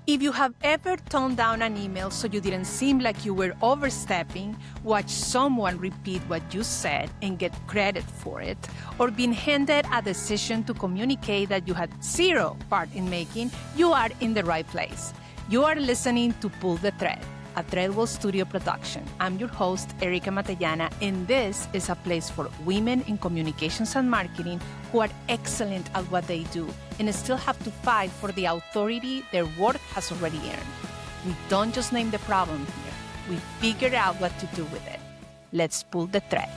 If you have ever toned down an email so you didn't seem like you were overstepping, watch someone repeat what you said and get credit for it, or been handed a decision to communicate that you had zero part in making, you are in the right place. You are listening to Pull the Thread, a Threadwell Studio production. I'm your host, Erica Matallana, and this is a place for women in communications and marketing who are excellent at what they do and still have to fight for the authority their work has already earned. We don't just name the problem here. We figure out what to do with it. Let's pull the thread.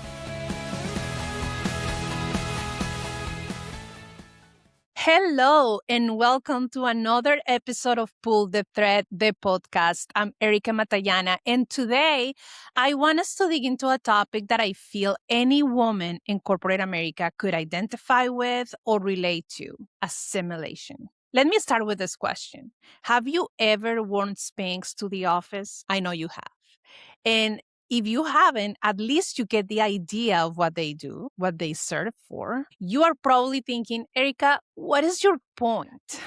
Hello, and welcome to another episode of Pull the Thread, the podcast. I'm Erica Matallana, and today I want us to dig into a topic that I feel any woman in corporate America could identify with or relate to: assimilation. Let me start with this question. Have you ever worn Spanx to the office? I know you have. And if you haven't, at least you get the idea of what they do, what they serve for. You are probably thinking, Erica, what is your point?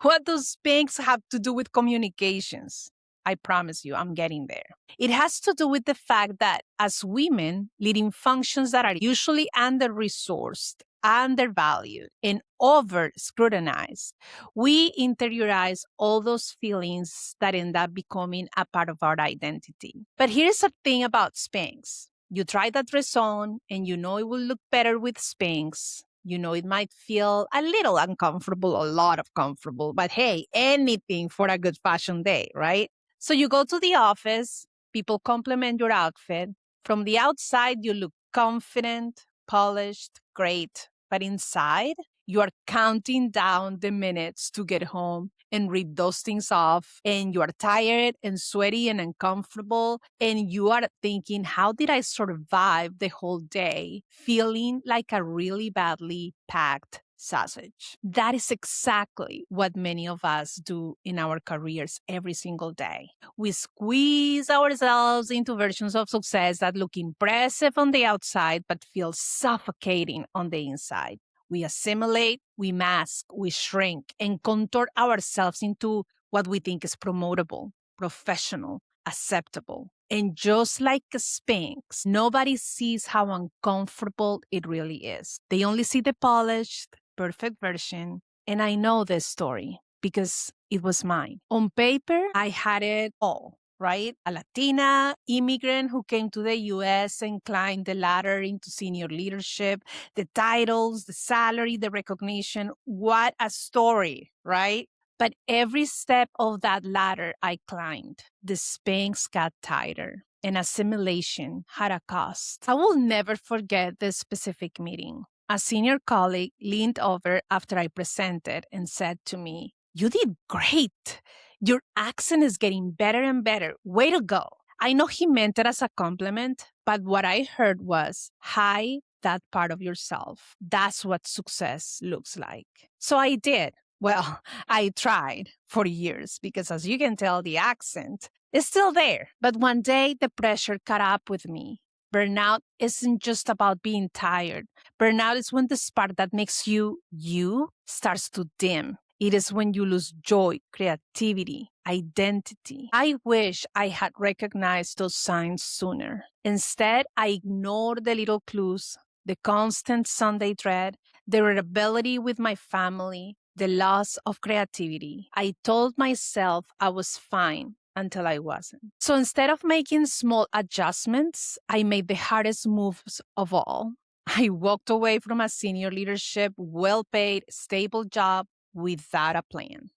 What does Spanx have to do with communications? I promise you, I'm getting there. It has to do with the fact that as women leading functions that are usually under-resourced, undervalued, and over-scrutinized, we interiorize all those feelings that end up becoming a part of our identity. But here's the thing about Spanx. You try that dress on, and you know it will look better with Spanx. You know it might feel a little uncomfortable, a lot of comfortable, but hey, anything for a good fashion day, right? So you go to the office, people compliment your outfit. From the outside, you look confident, polished, great. But inside, you are counting down the minutes to get home and rip those things off. And you are tired and sweaty and uncomfortable. And you are thinking, how did I survive the whole day feeling like a really badly packed sausage? That is exactly what many of us do in our careers every single day. We squeeze ourselves into versions of success that look impressive on the outside but feel suffocating on the inside. We assimilate, we mask, we shrink, and contort ourselves into what we think is promotable, professional, acceptable. And just like a Spanx, nobody sees how uncomfortable it really is. They only see the polished, perfect version. And I know this story because it was mine. On paper, I had it all, right? A Latina immigrant who came to the US and climbed the ladder into senior leadership, the titles, the salary, the recognition. What a story, right? But every step of that ladder I climbed, the Spanx got tighter, and assimilation had a cost. I will never forget this specific meeting. A senior colleague leaned over after I presented and said to me, "You did great. Your accent is getting better and better. Way to go." I know he meant it as a compliment, but what I heard was, "Hide that part of yourself. That's what success looks like." So I did. Well, I tried for years because, as you can tell, the accent is still there. But one day the pressure caught up with me. Burnout isn't just about being tired. Burnout is when the spark that makes you starts to dim. It is when you lose joy, creativity, identity. I wish I had recognized those signs sooner. Instead, I ignored the little clues, the constant Sunday dread, the irritability with my family, the loss of creativity. I told myself I was fine until I wasn't. So instead of making small adjustments, I made the hardest moves of all. I walked away from a senior leadership, well-paid, stable job without a plan.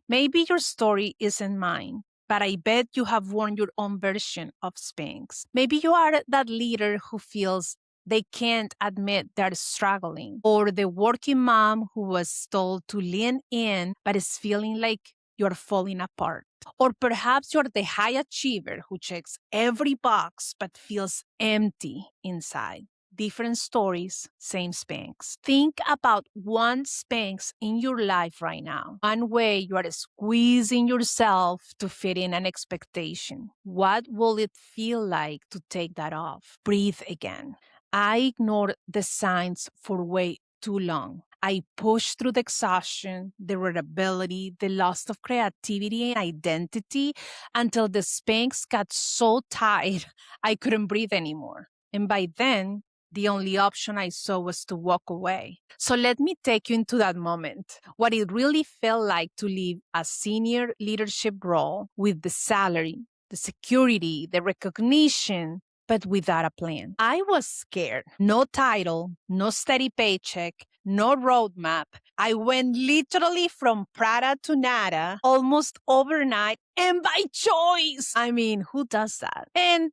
Maybe your story isn't mine, but I bet you have worn your own version of Spanx. Maybe you are that leader who feels they can't admit they're struggling, or the working mom who was told to lean in but is feeling like you're falling apart. Or perhaps you're the high achiever who checks every box but feels empty inside. Different stories, same Spanx. Think about one Spanx in your life right now. One way you are squeezing yourself to fit in an expectation. What will it feel like to take that off? Breathe again. I ignored the signs for way too long. I pushed through the exhaustion, the irritability, the loss of creativity and identity until the Spanx got so tight I couldn't breathe anymore. And by then, the only option I saw was to walk away. So let me take you into that moment, what it really felt like to leave a senior leadership role with the salary, the security, the recognition, but without a plan. I was scared. No title, no steady paycheck, no roadmap. I went literally from Prada to nada almost overnight and by choice. I mean, who does that? And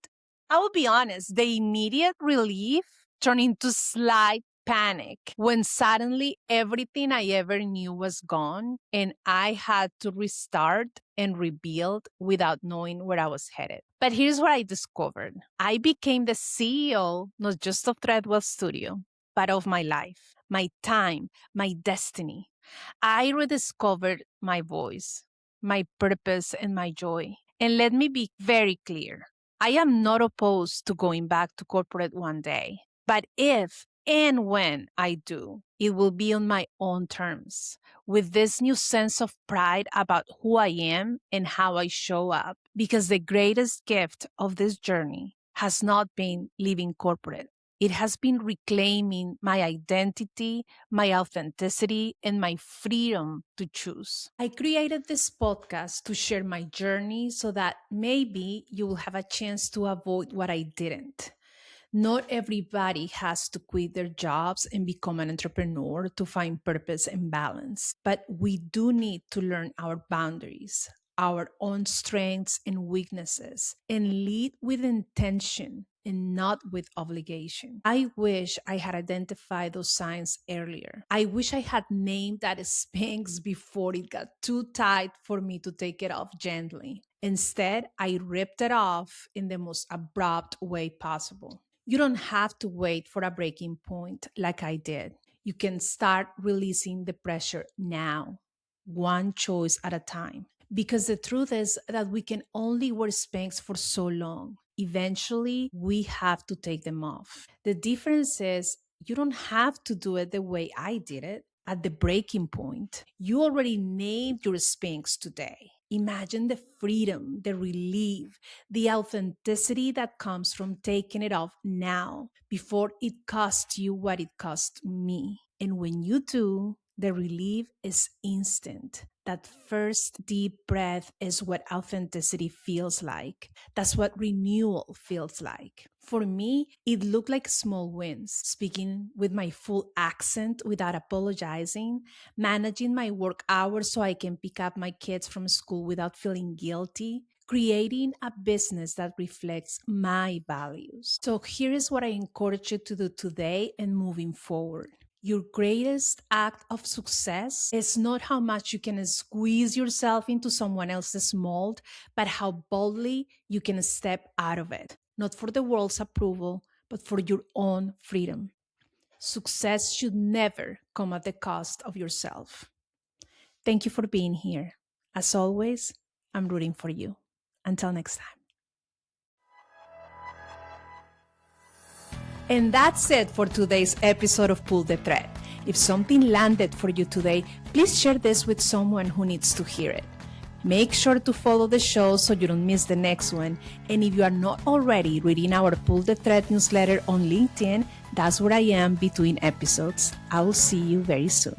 I will be honest, the immediate relief turned into slight panic when suddenly everything I ever knew was gone and I had to restart and rebuild without knowing where I was headed. But here's what I discovered. I became the CEO, not just of Threadwell Studio, but of my life, my time, my destiny. I rediscovered my voice, my purpose, and my joy. And let me be very clear. I am not opposed to going back to corporate one day, but if and when I do, it will be on my own terms, with this new sense of pride about who I am and how I show up. Because the greatest gift of this journey has not been leaving corporate. It has been reclaiming my identity, my authenticity, and my freedom to choose. I created this podcast to share my journey so that maybe you will have a chance to avoid what I didn't. Not everybody has to quit their jobs and become an entrepreneur to find purpose and balance, but we do need to learn our boundaries, our own strengths and weaknesses, and lead with intention and not with obligation. I wish I had identified those signs earlier. I wish I had named that Spanx before it got too tight for me to take it off gently. Instead, I ripped it off in the most abrupt way possible. You don't have to wait for a breaking point like I did. You can start releasing the pressure now, one choice at a time. Because the truth is that we can only wear Spanx for so long. Eventually, we have to take them off. The difference is you don't have to do it the way I did it at the breaking point. You already named your Spanx today. Imagine the freedom, the relief, the authenticity that comes from taking it off now before it costs you what it cost me. And when you do, the relief is instant. That first deep breath is what authenticity feels like. That's what renewal feels like. For me, it looked like small wins, speaking with my full accent without apologizing, managing my work hours so I can pick up my kids from school without feeling guilty, creating a business that reflects my values. So here is what I encourage you to do today and moving forward. Your greatest act of success is not how much you can squeeze yourself into someone else's mold, but how boldly you can step out of it, not for the world's approval, but for your own freedom. Success should never come at the cost of yourself. Thank you for being here. As always, I'm rooting for you. Until next time. And that's it for today's episode of Pull the Thread. If something landed for you today, please share this with someone who needs to hear it. Make sure to follow the show so you don't miss the next one. And if you are not already reading our Pull the Thread newsletter on LinkedIn, that's where I am between episodes. I will see you very soon.